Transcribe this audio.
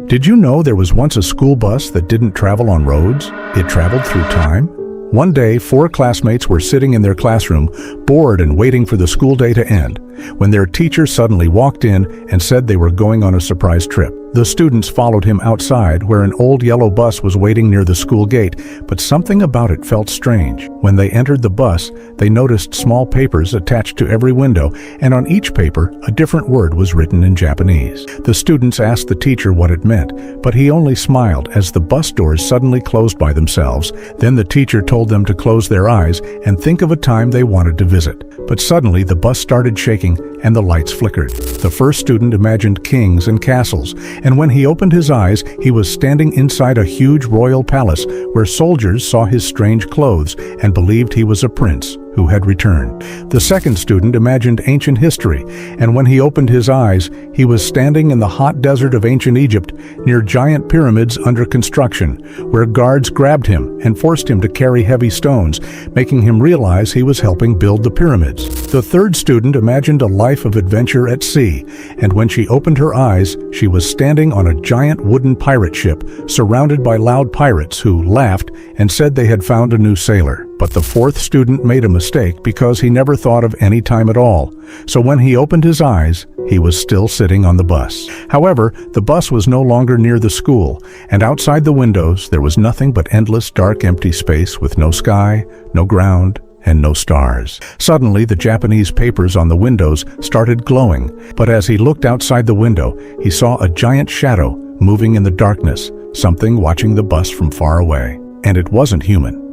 Did you know there was once a school bus that didn't travel on roads? It traveled through time? One day, 4 classmates were sitting in their classroom, bored and waiting for the school day to end, when their teacher suddenly walked in and said they were going on a surprise trip. The students followed him outside, where an old yellow bus was waiting near the school gate, but something about it felt strange. When they entered the bus, they noticed small papers attached to every window, and on each paper, a different word was written in Japanese. The students asked the teacher what it meant, but he only smiled as the bus doors suddenly closed by themselves. Then the teacher told them to close their eyes and think of a time they wanted to visit. But suddenly, the bus started shaking and the lights flickered. The first student imagined kings and castles, and when he opened his eyes, he was standing inside a huge royal palace where soldiers saw his strange clothes and believed he was a prince who had returned. The second student imagined ancient history, and when he opened his eyes, he was standing in the hot desert of ancient Egypt near giant pyramids under construction, where guards grabbed him and forced him to carry heavy stones, making him realize he was helping build the pyramids. The third student imagined a life of adventure at sea, and when she opened her eyes, she was standing on a giant wooden pirate ship, surrounded by loud pirates who laughed and said they had found a new sailor. But the fourth student made a mistake because he never thought of any time at all. So when he opened his eyes, he was still sitting on the bus. However, the bus was no longer near the school, and outside the windows there was nothing but endless dark empty space with no sky, no ground, and no stars. Suddenly, the Japanese papers on the windows started glowing, but as he looked outside the window, he saw a giant shadow moving in the darkness, something watching the bus from far away. And it wasn't human.